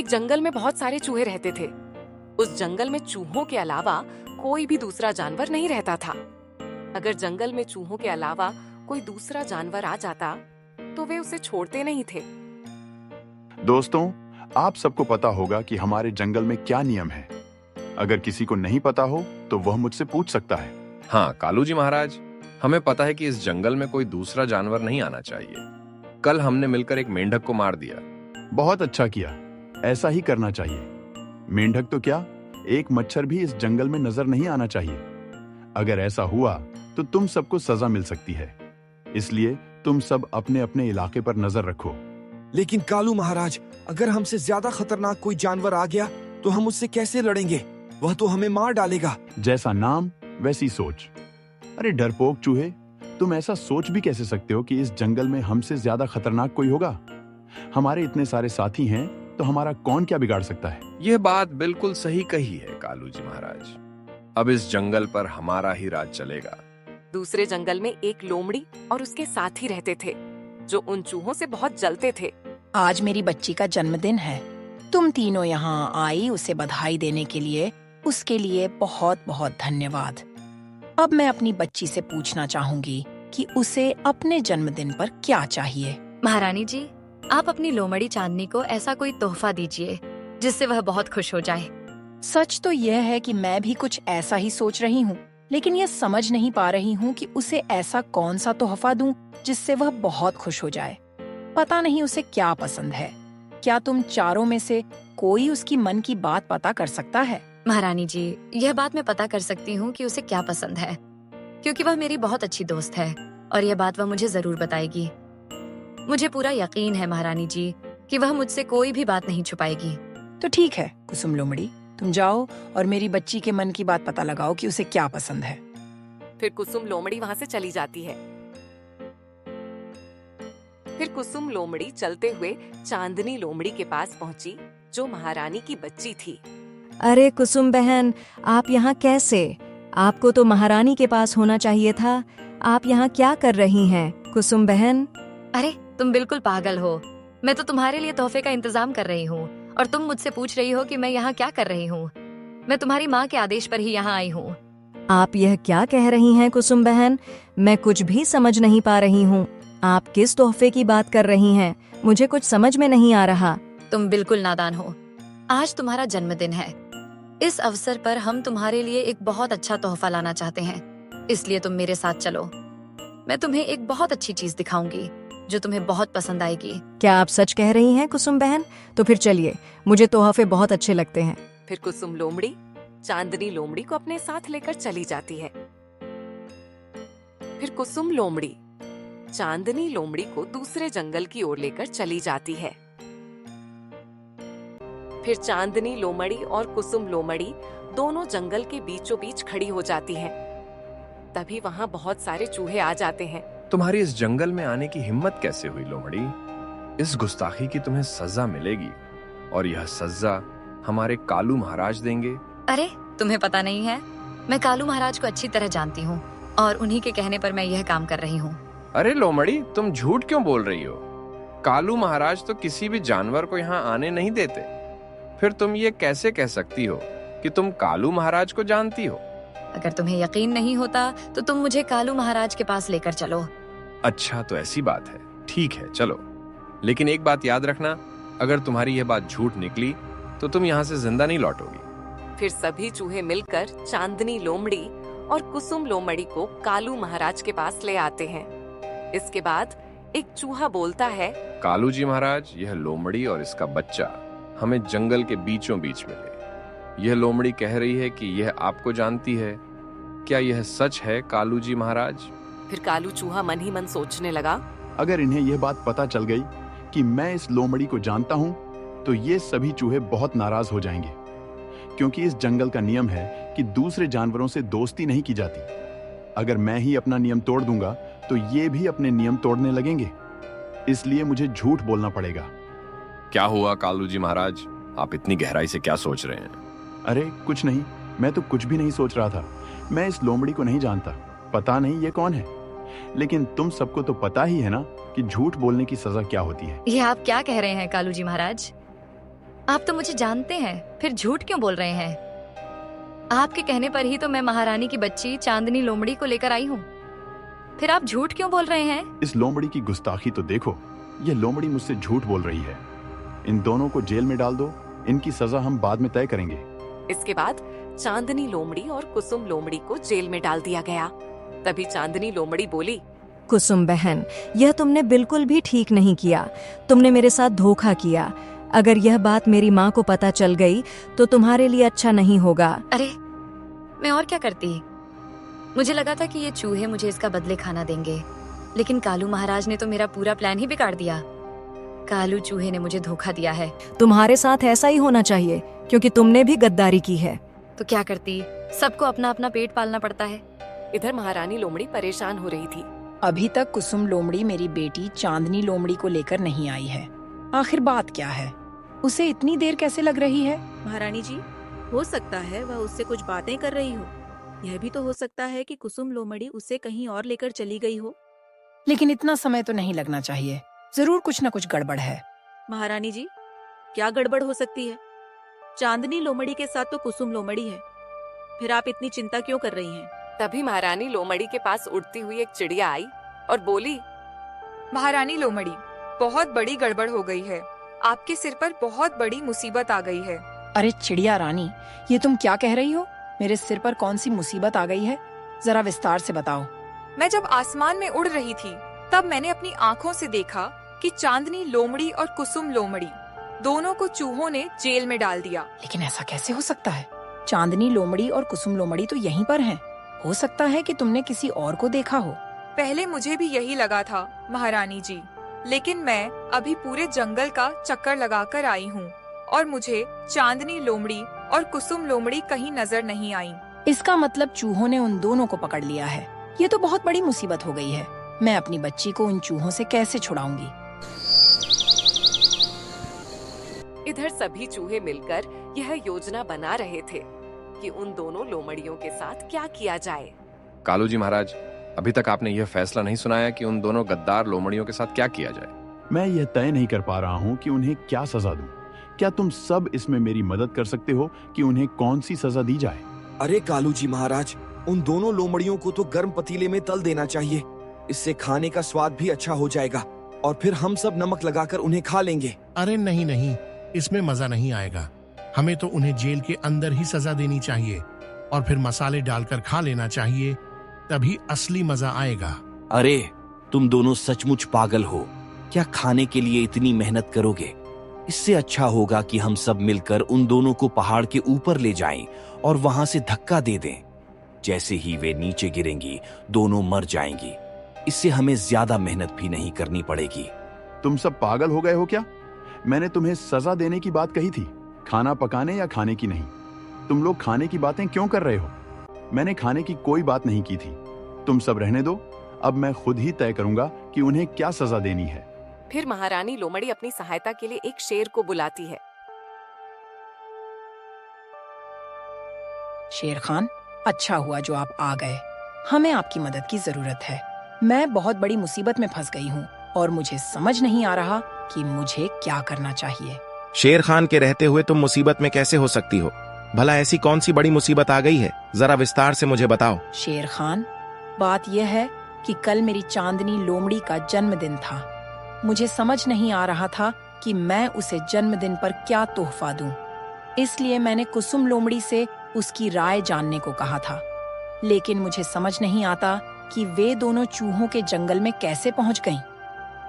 एक जंगल में बहुत सारे चूहे रहते थे। उस जंगल में चूहों के अलावा कोई भी दूसरा जानवर नहीं रहता था। अगर जंगल में चूहों के अलावा कोई दूसरा जानवर आ जाता तो वे उसे छोड़ते नहीं थे। दोस्तों, आप सबको पता होगा कि हमारे जंगल में क्या नियम है। अगर किसी को नहीं पता हो तो वह मुझसे पूछ सकता है। हाँ कालू जी महाराज, हमें पता है कि इस जंगल में कोई दूसरा जानवर नहीं आना चाहिए। कल हमने मिलकर एक मेंढक को मार दिया। बहुत अच्छा किया, ऐसा ही करना चाहिए। मेंढक तो क्या, एक मच्छर भी इस जंगल में नजर नहीं आना चाहिए। अगर ऐसा हुआ तो तुम सबको सजा मिल सकती है। इसलिए तुम सब अपने अपने इलाके पर नजर रखो। लेकिन कालू महाराज, अगर हमसे ज्यादा खतरनाक कोई जानवर आ गया तो हम उससे कैसे लड़ेंगे? वह तो हमें मार डालेगा। जैसा नाम वैसी सोच। अरे डरपोक चूहे, तुम ऐसा सोच भी कैसे सकते हो कि इस जंगल में हमसे ज्यादा खतरनाक कोई होगा? हमारे इतने सारे साथी हैं तो हमारा कौन क्या बिगाड़ सकता है? यह बात बिल्कुल सही कही है कालू जी महाराज। अब इस जंगल पर हमारा ही राज चलेगा। दूसरे जंगल में एक लोमड़ी और उसके साथी रहते थे जो उन चूहों से बहुत जलते थे। आज मेरी बच्ची का जन्मदिन है। तुम तीनों यहाँ आई उसे बधाई देने के लिए। उसके लिए बहुत बहुत धन्यवाद। अब मैं अपनी बच्ची से पूछना चाहूंगी कि उसे अपने जन्मदिन पर क्या चाहिए। महारानी जी, आप अपनी लोमड़ी चांदनी को ऐसा कोई तोहफा दीजिए जिससे वह बहुत खुश हो जाए। सच तो यह है कि मैं भी कुछ ऐसा ही सोच रही हूँ, लेकिन यह समझ नहीं पा रही हूँ कि उसे ऐसा कौन सा तोहफा दूं जिससे वह बहुत खुश हो जाए। पता नहीं उसे क्या पसंद है। क्या तुम चारों में से कोई उसकी मन की बात पता कर सकता है? महारानी जी, यह बात मैं पता कर सकती हूँ कि उसे क्या पसंद है, क्योंकि वह मेरी बहुत अच्छी दोस्त है और यह बात वह मुझे जरूर बताएगी। मुझे पूरा यकीन है महारानी जी कि वह मुझसे कोई भी बात नहीं छुपाएगी। तो ठीक है कुसुम लोमड़ी, तुम जाओ और मेरी बच्ची के मन की बात पता लगाओ कि उसे क्या पसंद है। फिर कुसुम लोमड़ी वहाँ से चली जाती है। फिर कुसुम लोमड़ी चलते हुए चांदनी लोमड़ी के पास पहुंची जो महारानी की बच्ची थी। अरे कुसुम बहन, आप यहाँ कैसे? आपको तो महारानी के पास होना चाहिए था। आप यहाँ क्या कर रही हैं, कुसुम बहन? अरे तुम बिल्कुल पागल हो। मैं तो तुम्हारे लिए तोहफे का इंतजाम कर रही हूँ और तुम मुझसे पूछ रही हो कि मैं यहाँ क्या कर रही हूँ। मैं तुम्हारी माँ के आदेश पर ही यहाँ आई हूँ। आप यह क्या कह रही हैं कुसुम बहन? मैं कुछ भी समझ नहीं पा रही हूँ। आप किस तोहफे की बात कर रही हैं? मुझे कुछ समझ में नहीं आ रहा। तुम बिल्कुल नादान हो। आज तुम्हारा जन्मदिन है। इस अवसर पर हम तुम्हारे लिए एक बहुत अच्छा तोहफा लाना चाहते हैं, इसलिए तुम मेरे साथ चलो। मैं तुम्हें एक बहुत अच्छी चीज दिखाऊंगी जो तुम्हें बहुत पसंद आएगी। क्या आप सच कह रही हैं कुसुम बहन? तो फिर चलिए, मुझे तोहफे बहुत अच्छे लगते हैं। फिर कुसुम लोमड़ी चांदनी लोमड़ी को अपने साथ लेकर चली जाती है। फिर कुसुम लोमड़ी चांदनी लोमड़ी को दूसरे जंगल की ओर लेकर चली जाती है। फिर चांदनी लोमड़ी और कुसुम लोमड़ी दोनों जंगल के बीचों बीच खड़ी हो जाती हैं। तभी वहाँ बहुत सारे चूहे आ जाते हैं। तुम्हारी इस जंगल में आने की हिम्मत कैसे हुई लोमड़ी? इस गुस्ताखी की तुम्हें सजा मिलेगी और यह सजा हमारे कालू महाराज देंगे। अरे तुम्हें पता नहीं है, मैं कालू महाराज को अच्छी तरह जानती हूँ और उन्हीं के कहने पर मैं यह काम कर रही हूँ। अरे लोमड़ी, तुम झूठ क्यों बोल रही हो? कालू महाराज तो किसी भी जानवर को यहाँ आने नहीं देते। फिर तुम ये कैसे कह सकती हो कि तुम कालू महाराज को जानती हो? अगर तुम्हें यकीन नहीं होता तो तुम मुझे कालू महाराज के पास लेकर चलो। अच्छा तो ऐसी बात है, ठीक है चलो। लेकिन एक बात याद रखना, अगर तुम्हारी यह बात झूठ निकली तो तुम यहाँ से जिंदा नहीं लौटोगी। फिर सभी चूहे मिलकर चांदनी लोमड़ी और कुसुम लोमड़ी को कालू महाराज के पास ले आते हैं। इसके बाद एक चूहा बोलता है, कालू जी महाराज, यह लोमड़ी और इसका बच्चा हमें जंगल के बीचों बीच मिले। यह लोमड़ी कह रही है कि यह आपको जानती है। क्या यह सच है कालू जी महाराज? फिर कालू चूहा मन ही मन सोचने लगा, अगर इन्हें यह बात पता चल गई कि मैं इस लोमड़ी को जानता हूँ तो ये सभी चूहे बहुत नाराज हो जाएंगे, क्योंकि इस जंगल का नियम है कि दूसरे जानवरों से दोस्ती नहीं की जाती। अगर मैं ही अपना नियम तोड़ दूंगा तो ये भी अपने नियम तोड़ने लगेंगे। इसलिए मुझे झूठ बोलना पड़ेगा। क्या हुआ कालू जी महाराज, आप इतनी गहराई से क्या सोच रहे हैं? अरे कुछ नहीं, मैं तो कुछ भी नहीं सोच रहा था। मैं इस लोमड़ी को नहीं जानता, पता नहीं ये कौन है। लेकिन तुम सबको तो पता ही है ना कि झूठ बोलने की सजा क्या होती है। ये आप क्या कह रहे हैं कालू जी महाराज? आप तो मुझे जानते हैं, फिर झूठ क्यों बोल रहे हैं? आपके कहने पर ही तो मैं महारानी की बच्ची चांदनी लोमड़ी को लेकर आई हूँ। फिर आप झूठ क्यों बोल रहे हैं? इस लोमड़ी की गुस्ताखी तो देखो, ये लोमड़ी मुझसे झूठ बोल रही है। इन दोनों को जेल में डाल दो, इनकी सजा हम बाद में तय करेंगे। इसके बाद चांदनी लोमड़ी और कुसुम लोमड़ी को जेल में डाल दिया गया। तभी चांदनी लोमड़ी बोली, कुसुम बहन, यह तुमने बिल्कुल भी ठीक नहीं किया। तुमने मेरे साथ धोखा किया। अगर यह बात मेरी माँ को पता चल गई तो तुम्हारे लिए अच्छा नहीं होगा। अरे, मैं और क्या करती? मुझे लगा था कि ये चूहे मुझे इसका बदले खाना देंगे, लेकिन कालू महाराज ने तो मेरा पूरा प्लान ही बिगाड़ दिया। कालू चूहे ने मुझे धोखा दिया है। तुम्हारे साथ ऐसा ही होना चाहिए, क्योंकि तुमने भी गद्दारी की है। तो क्या करती? सबको अपना अपना पेट पालना पड़ता है। इधर महारानी लोमड़ी परेशान हो रही थी। अभी तक कुसुम लोमड़ी मेरी बेटी चांदनी लोमड़ी को लेकर नहीं आई है। आखिर बात क्या है? उसे इतनी देर कैसे लग रही है? महारानी जी, हो सकता है वह उससे कुछ बातें कर रही हो। यह भी तो हो सकता है कि कुसुम लोमड़ी उसे कहीं और लेकर चली गई हो। लेकिन इतना समय तो नहीं लगना चाहिए। जरूर कुछ न कुछ गड़बड़ है। महारानी जी, क्या गड़बड़ हो सकती है? चांदनी लोमड़ी के साथ तो कुसुम लोमड़ी है। फिर आप इतनी चिंता क्यों कर रही हैं? तभी महारानी लोमड़ी के पास उड़ती हुई एक चिड़िया आई और बोली, महारानी लोमड़ी, बहुत बड़ी गड़बड़ हो गई है। आपके सिर पर बहुत बड़ी मुसीबत आ गई है। अरे चिड़िया रानी, ये तुम क्या कह रही हो? मेरे सिर पर कौन सी मुसीबत आ गई है? जरा विस्तार से बताओ। मैं जब आसमान में उड़ रही थी, तब मैंने अपनी आँखों से देखा कि चांदनी लोमड़ी और कुसुम लोमड़ी दोनों को चूहों ने जेल में डाल दिया। लेकिन ऐसा कैसे हो सकता है? चांदनी लोमड़ी और कुसुम लोमड़ी तो यहीं पर हैं। हो सकता है कि तुमने किसी और को देखा हो। पहले मुझे भी यही लगा था महारानी जी, लेकिन मैं अभी पूरे जंगल का चक्कर लगाकर आई हूँ और मुझे चांदनी लोमड़ी और कुसुम लोमड़ी कहीं नजर नहीं आई। इसका मतलब चूहों ने उन दोनों को पकड़ लिया है। ये तो बहुत बड़ी मुसीबत हो गई है। मैं अपनी बच्ची को उन चूहों से कैसे छुड़ाऊंगी? इधर सभी चूहे मिलकर यह योजना बना रहे थे कि उन दोनों लोमड़ियों के साथ क्या किया जाए। कालू जी महाराज, अभी तक आपने यह फैसला नहीं सुनाया कि उन दोनों गद्दार लोमड़ियों के साथ क्या किया जाए। मैं यह तय नहीं कर पा रहा हूँ कि उन्हें क्या सजा दूं। क्या तुम सब इसमें मेरी मदद कर सकते हो कि उन्हें कौन सी सजा दी जाए? अरे कालू जी महाराज, उन दोनों लोमड़ियों को तो गर्म पतीले में तल देना चाहिए। इससे खाने का स्वाद भी अच्छा हो जाएगा और फिर हम सब नमक लगाकर उन्हें खा लेंगे। अरे नहीं नहीं, इसमें मजा नहीं आएगा। हमें तो उन्हें जेल के अंदर ही सजा देनी चाहिए और फिर मसाले डालकर खा लेना चाहिए, तभी असली मजा आएगा। अरे तुम दोनों सचमुच पागल हो। क्या खाने के लिए इतनी मेहनत करोगे? इससे अच्छा होगा कि हम सब मिलकर उन दोनों को पहाड़ के ऊपर ले जाएं और वहां से धक्का दे दें। जैसे ही वे नीचे गिरेंगी, दोनों मर जाएंगी। इससे हमें ज्यादा मेहनत भी नहीं करनी पड़ेगी। तुम सब पागल हो गए हो क्या? मैंने तुम्हें सजा देने की बात कही थी, खाना पकाने या खाने की नहीं। तुम लोग खाने की बातें क्यों कर रहे हो? मैंने खाने की कोई बात नहीं की थी। तुम सब रहने दो, अब मैं खुद ही तय करूंगा कि उन्हें क्या सजा देनी है। फिर महारानी लोमड़ी अपनी सहायता के लिए एक शेर को बुलाती है। शेर खान, अच्छा हुआ जो आप आ गए। हमें आपकी मदद की जरूरत है। मैं बहुत बड़ी मुसीबत में फंस गई हूँ और मुझे समझ नहीं आ रहा कि मुझे क्या करना चाहिए। शेर खान के रहते हुए तुम मुसीबत में कैसे हो सकती हो? भला ऐसी कौन सी बड़ी मुसीबत आ गई है? जरा विस्तार से मुझे बताओ। शेर खान, बात यह है कि कल मेरी चांदनी लोमड़ी का जन्मदिन था। मुझे समझ नहीं आ रहा था कि मैं उसे जन्मदिन पर क्या तोहफा दूं। इसलिए मैंने कुसुम लोमड़ी से उसकी राय जानने को कहा था। लेकिन मुझे समझ नहीं आता कि वे दोनों चूहों के जंगल में कैसे पहुंच गईं।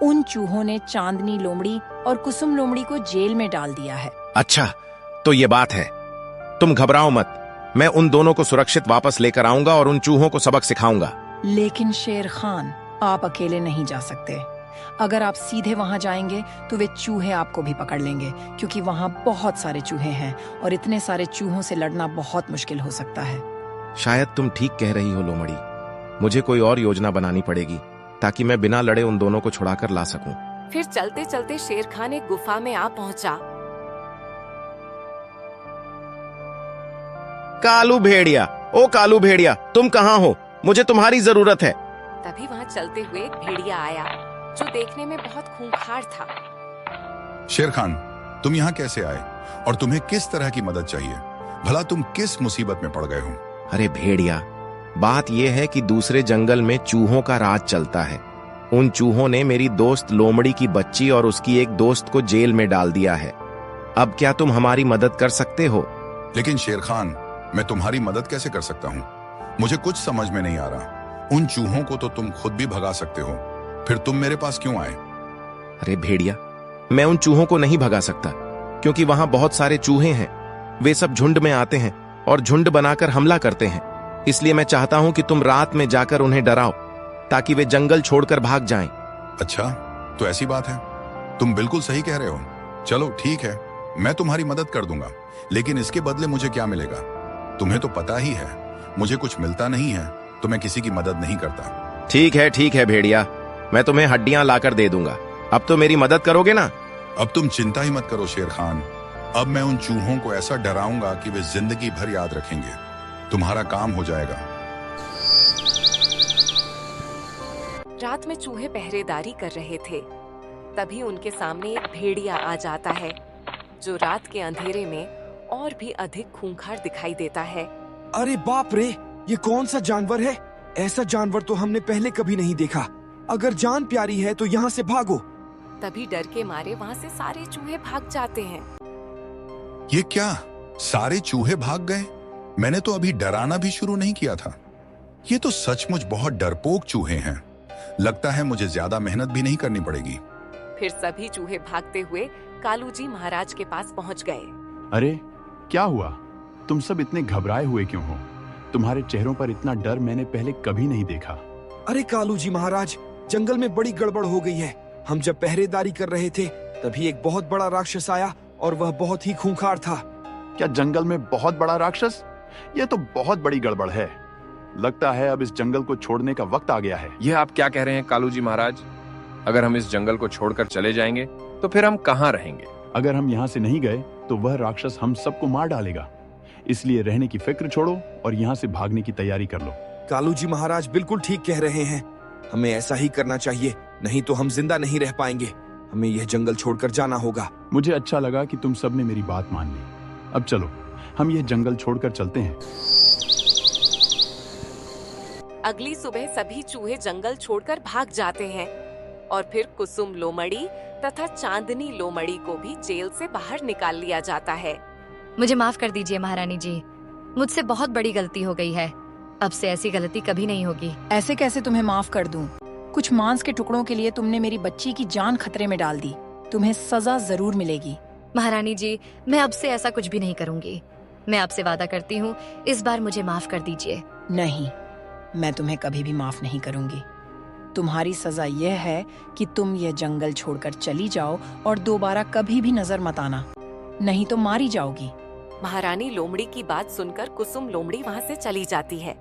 उन चूहों ने चांदनी लोमड़ी और कुसुम लोमड़ी को जेल में डाल दिया है। अच्छा, तो ये बात है। तुम घबराओ मत, मैं उन दोनों को सुरक्षित वापस लेकर आऊंगा और उन चूहों को सबक सिखाऊंगा। लेकिन शेर खान, आप अकेले नहीं जा सकते। अगर आप सीधे वहां जाएंगे तो वे चूहे आपको भी पकड़ लेंगे, क्योंकि वहां बहुत सारे चूहे हैं और इतने सारे चूहों से लड़ना बहुत मुश्किल हो सकता है। शायद तुम ठीक कह रही हो लोमड़ी। मुझे कोई और योजना बनानी पड़ेगी ताकि मैं बिना लड़े उन दोनों को छुड़ाकर ला सकूं। फिर चलते चलते शेर खान एक गुफा में आ पहुंचा। कालू भेड़िया, ओ कालू भेड़िया, तुम कहाँ हो? मुझे तुम्हारी जरूरत है। तभी वहाँ चलते हुए एक भेड़िया आया जो देखने में बहुत खूंखार था। शेर खान, तुम यहाँ कैसे आए? और तुम्हें किस तरह की मदद चाहिए? भला तुम किस मुसीबत में पड़ गए हो? अरे भेड़िया, बात यह है कि दूसरे जंगल में चूहों का राज चलता है। उन चूहों ने मेरी दोस्त लोमड़ी की बच्ची और उसकी एक दोस्त को जेल में डाल दिया है। अब क्या तुम हमारी मदद कर सकते हो? लेकिन शेर खान, मैं तुम्हारी मदद कैसे कर सकता हूँ? मुझे कुछ समझ में नहीं आ रहा। उन चूहों को तो तुम खुद भी भगा सकते हो, फिर तुम मेरे पास क्यों आए? अरे भेड़िया, मैं उन चूहों को नहीं भगा सकता क्योंकि वहां बहुत सारे चूहे हैं। वे सब झुंड में आते हैं और झुंड बनाकर हमला करते हैं। इसलिए मैं चाहता हूं कि तुम रात में जाकर उन्हें डराओ ताकि वे जंगल छोड़कर भाग जाएं। अच्छा, तो ऐसी बात है। तुम बिल्कुल सही कह रहे हो। चलो ठीक है, मैं तुम्हारी मदद कर दूंगा, लेकिन इसके बदले मुझे क्या मिलेगा? तुम्हें तो पता ही है, मुझे कुछ मिलता नहीं है तो मैं किसी की मदद नहीं करता। ठीक है भेड़िया, मैं तुम्हें हड्डियां लाकर दे दूंगा। अब तो मेरी मदद करोगे ना? अब तुम चिंता ही मत करो शेर खान। अब मैं उन चूहों को ऐसा डराऊंगा कि वे जिंदगी भर याद रखेंगे। तुम्हारा काम हो जाएगा। रात में चूहे पहरेदारी कर रहे थे। तभी उनके सामने एक भेड़िया आ जाता है जो रात के अंधेरे में और भी अधिक खूंखार दिखाई देता है। अरे बाप रे, ये कौन सा जानवर है? ऐसा जानवर तो हमने पहले कभी नहीं देखा। अगर जान प्यारी है तो यहाँ से भागो। तभी डर के मारे वहाँ से सारे चूहे भाग जाते हैं। ये क्या, सारे चूहे भाग गए? मैंने तो अभी डराना भी शुरू नहीं किया था। ये तो सचमुच बहुत डरपोक चूहे हैं। लगता है मुझे ज्यादा मेहनत भी नहीं करनी पड़ेगी। फिर सभी चूहे भागते हुए कालू जी महाराज के पास पहुंच गए। अरे क्या हुआ? तुम सब इतने घबराए हुए क्यों हो? तुम्हारे चेहरों पर इतना डर मैंने पहले कभी नहीं देखा। अरे कालू जी महाराज, जंगल में बड़ी गड़बड़ हो गई है। हम जब पहरेदारी कर रहे थे तभी एक बहुत बड़ा राक्षस आया और वह बहुत ही खूंखार था। क्या जंगल में बहुत बड़ा राक्षस? यह तो बहुत बड़ी गड़बड़ है। लगता है अब इस जंगल को छोड़ने का वक्त आ गया है। यह आप क्या कह रहे हैं कालू जी महाराज? अगर हम इस जंगल को छोड़कर चले जाएंगे तो फिर हम कहाँ रहेंगे? अगर हम यहाँ से नहीं गए तो वह राक्षस हम सबको मार डालेगा। इसलिए रहने की फिक्र छोड़ो और यहाँ से भागने की तैयारी कर लो। कालू जी महाराज बिल्कुल ठीक कह रहे हैं। हमें ऐसा ही करना चाहिए, नहीं तो हम जिंदा नहीं रह पाएंगे। हमें यह जंगल छोड़कर जाना होगा। मुझे अच्छा लगा कि तुम सबने मेरी बात मान ली। अब चलो, हम यह जंगल छोड़कर चलते हैं। अगली सुबह सभी चूहे जंगल छोड़कर भाग जाते हैं और फिर कुसुम लोमड़ी तथा चांदनी लोमड़ी को भी जेल से बाहर निकाल लिया जाता है। मुझे माफ कर दीजिए महारानी जी, मुझसे बहुत बड़ी गलती हो गई है। अब से ऐसी गलती कभी नहीं होगी। ऐसे कैसे तुम्हें माफ कर दूं? कुछ मांस के टुकड़ों के लिए तुमने मेरी बच्ची की जान खतरे में डाल दी। तुम्हें सजा जरूर मिलेगी। महारानी जी, मैं अब से ऐसा कुछ भी नहीं करूंगी। मैं आपसे वादा करती हूँ, इस बार मुझे माफ कर दीजिए। नहीं, मैं तुम्हें कभी भी माफ नहीं करूंगी। तुम्हारी सजा यह है कि तुम यह जंगल छोड़कर चली जाओ और दोबारा कभी भी नजर मत आना, नहीं तो मारी जाओगी। महारानी लोमड़ी की बात सुनकर कुसुम लोमड़ी वहाँ से चली जाती है।